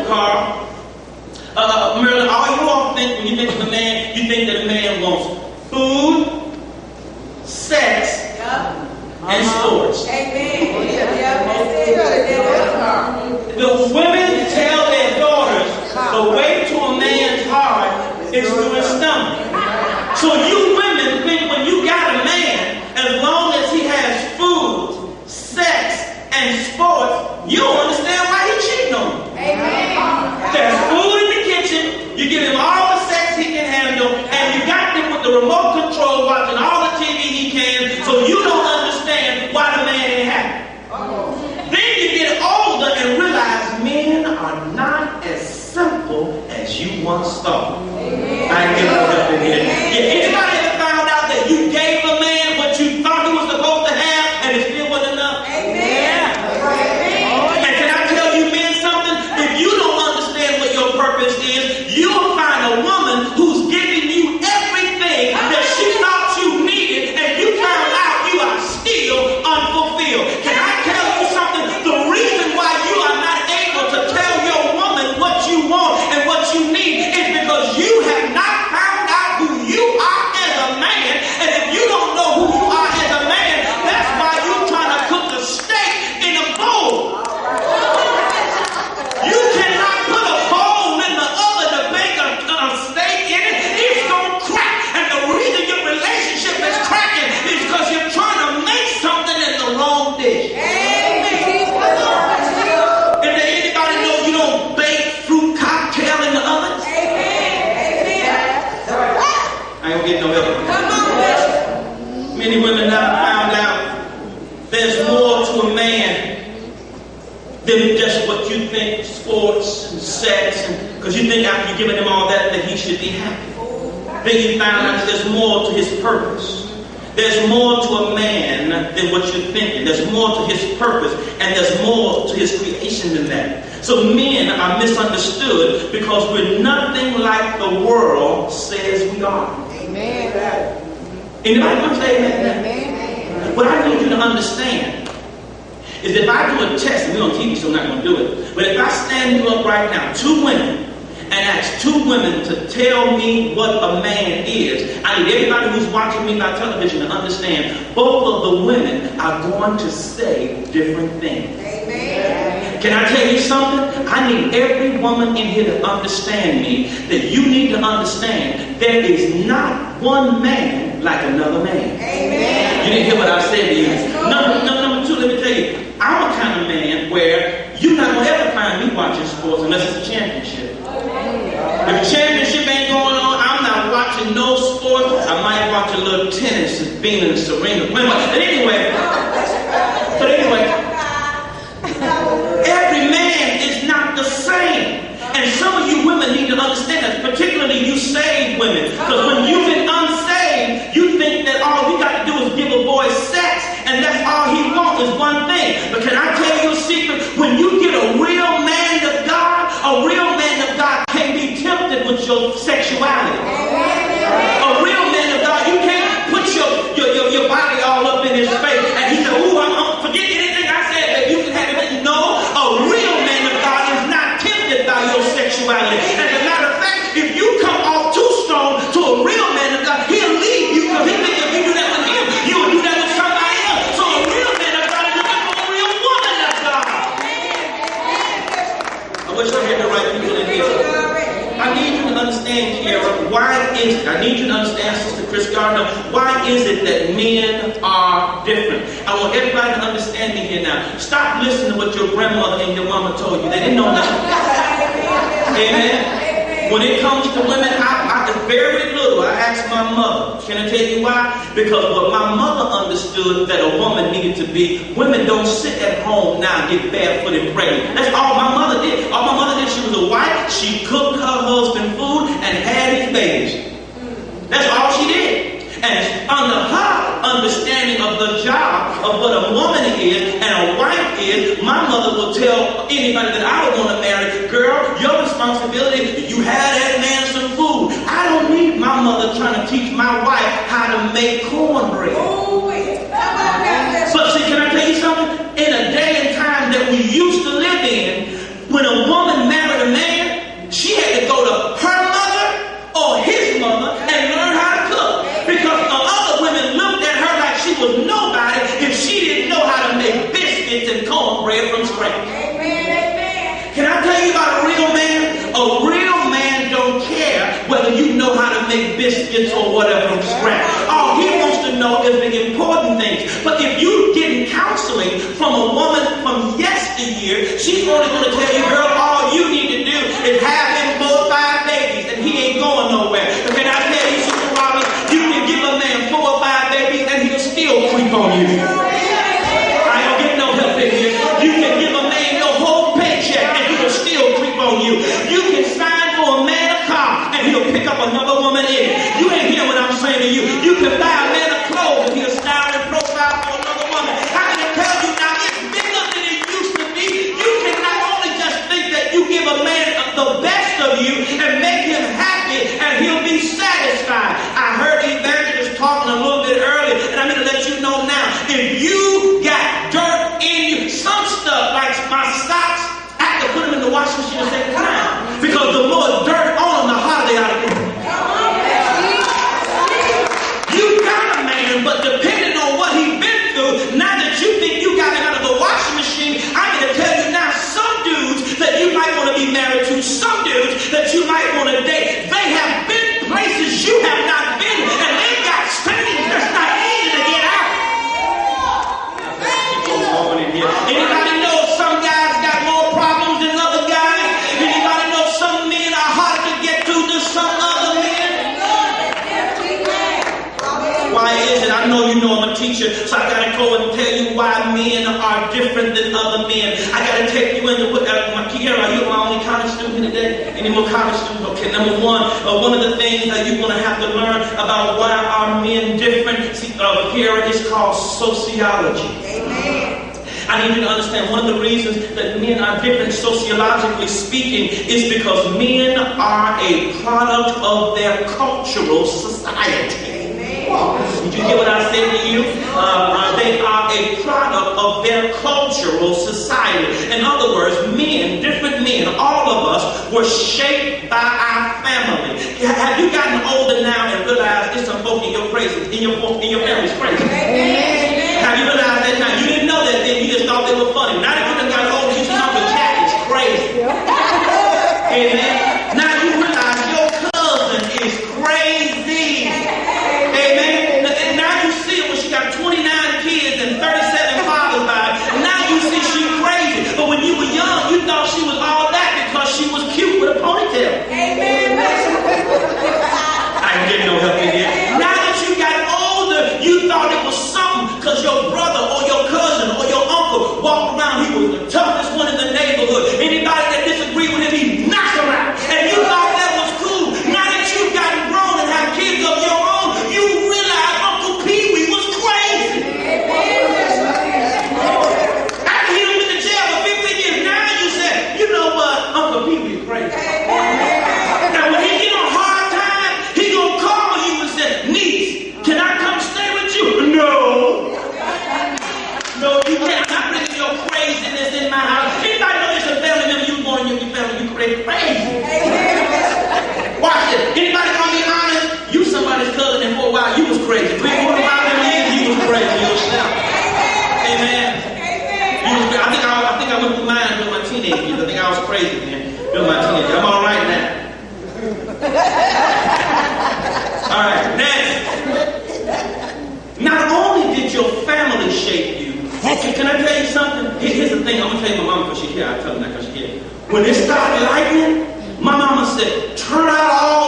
car. Merlin, all you all think when you think of a man, you think that a man wants food, sex, and sports. Amen. The women tell their daughters the way to a man's heart is through his stomach. So you women think when you got a man, as long as he has food, sex, and sports, you don't understand why he's cheating on you. Amen. There's food in the kitchen, you give him all the sex he can handle, and you got him with the remote control watching all the TV he can, so you don't understand why the man ain't happy. Then you get older and realize men are not as simple as you once thought. I ain't getting no help in here. Anybody ever found out that you gave a man what you thought he was supposed to have and it still wasn't enough? Amen. And can I tell you men something? If you don't understand what your purpose is, you'll find a woman who's giving you everything that she thought you needed, and you found out you are still unfulfilled. Can I tell you something? The reason why you are not able to tell your woman what you want and what you need is because you have not found out who you are as a man. And if you don't know who you are as a man, that's why you're trying to cook a steak in a bowl. You cannot put a bowl in the oven to bake a steak in it. It's going to crack. And the reason your relationship is cracking is because you're trying to make something in the wrong dish. If there anybody know you don't bake fruit cocktail in the oven, I ain't gonna get no help. Many women now found out there's more to a man than just what you think, sports and sex, because you think after you're giving him all that he should be happy. Then you found out that there's more to his purpose. There's more to a man than what you're thinking. There's more to his purpose, and there's more to his creation than that. So men are misunderstood because we're nothing like the world says we are. Amen. Anybody want to say amen? What I need you to understand is if I do a test, and we're on TV, so I'm not going to do it, but if I stand you up right now, two women, and ask two women to tell me what a man is, I need everybody who's watching me by television to understand both of the women are going to say different things. Amen. Can I tell you something? I need every woman in here to understand me, that you need to understand there is not one man like another man. Amen. You didn't hear what I said to you. Number two, let me tell you, I'm a kind of man where you're not going to ever find me watching sports unless it's a championship. If the championship ain't going on, I'm not watching no sports. I might watch a little tennis, Venus and Serena. But anyway, every man is not the same. And some of you women need to understand that, particularly you saved women. Because when you've been unsaved, you think that all we got to do is give a boy sex, and that's all he wants is one thing. But can I tell you a secret? When you get a real man of God, a real man of God can't be tempted with your sexuality. A real man of God, you can't put your body all up in his face and he said, ooh, I'm forget anything I said that you can have it. No, a real man of God is not tempted by your sexuality. As a matter of fact, if you come off too strong to a real man of God, he'll leave you because he thinks if you do that with him, you will do that with somebody else. So a real man of God is looking for a real woman of God. I wish I had the right people in here. I need you to understand, Kiara, I need you to understand, Sister Chris Gardner, why is it that men are different? I want everybody to understand me here now. Stop listening to what your grandmother and your mama told you. They didn't know nothing. Amen. When it comes to women, I very little. I asked my mother. Can I tell you why? Because what my mother understood that a woman needed to be, women don't sit at home now and get barefoot and pregnant. That's all my mother did. All my mother did, she was a wife. She cooked her husband food and had his babies. That's all she did. And under her understanding of the job of what a woman is and a wife is, my mother will tell anybody that I would want to marry, girl, your responsibility is you have that man some food. I don't need my mother trying to teach my wife how to make cornbread. But see, can I tell you something? In a day and time that we used to live in, when a woman married a man, straight. Amen. Can I tell you about a real man? A real man don't care whether you know how to make biscuits or whatever from scratch. All he wants to know is the important things. But if you getting counseling from a woman from yesteryear, she's only going to tell you, girl, all you need to do is have him 4 or 5 babies, and he ain't going nowhere. But can I tell you, Sister Rollins, you can give a man 4 or 5 babies, and he'll still creep on you. I don't get no help in here. You can give a man your whole paycheck, and he'll still creep on you. You can sign for a man a car, and he'll pick up another woman in it. You ain't hear what I'm saying to you. You can buy a man a clothes, and he'll style and profile for another woman. I can tell you now, it's bigger than it used to be. You can not only just think that you give a man the best of you and make him happy, and he'll be satisfied. I heard Evangelist talking a little bit earlier, and I'm going to let you know now, if you got dirt in you, some stuff like my socks, I have to put them in the washing machine a second time, because the more dirt on them, the harder they ought to get. You got a man, but depending on what he's been through, now that you think you got it out of the washing machine, I'm going to tell you now, some dudes that you might want to be married to, some dudes that you might want to date, they have been places you have not been, and they got stains that's not easy to get out. Anybody know some guys got more problems than other guys? Anybody know some men are harder to get to than some other men? Why is it? I know you know I'm a teacher, so I got to go and tell you why men are different than other men. I got to take you into my Kiera, are you my only college student today? Any more college students? Okay, number one of the things that you're going to have to learn about why are men different, here is called sociology. Amen. I need you to understand one of the reasons that men are different sociologically speaking is because men are a product of their cultural society. Did you hear what I said to you? They are a product of their cultural society. In other words, men, different men, all of us were shaped by our family. Have you gotten older now and realized there's some folk in your family's crazy? Have you realized that now? You didn't know that then, you just thought they were funny. Now that you done got older, you see Uncle Jack is crazy. Amen. Now you realize your cousin is crazy. Amen. And now you see her when she got 29 kids and 37 fathers by her. Now you see she's crazy. But when you were young, you thought she was all that because she was cute with a ponytail. Amen. I ain't getting no help in here. Now that you got older, you thought it was something because your brother or your cousin or your uncle walked around. He was the toughest one in the neighborhood. Anybody that disagreed with him, he knocked her out. And you thought that was cool. Now that you've gotten grown and have kids of your own, you realize Uncle Pee Wee was crazy. After he was in the jail for 15 years, now you say, you know what, Uncle Pee Wee is crazy. Now when he get on hard time, he gonna call you and say, niece, can I come stay with you? No. No, you can't. I'm not bringing your craziness in my house. Anybody know there's a family member you born in your family, you crazy? Watch it. Anybody gonna be honest? You somebody's cousin, and for a while you was crazy. 3 or 4 years you was crazy yourself. Amen. I think I went through mine during my teenage years. I think I was crazy then during my teenage years. I'm all right now. All right, next. Not only did your family shape you, can I tell you something? Here's the thing. I'm going to tell you my mama because she's here. I'll tell her that because she's here. When it started lightning, my mama said, turn out all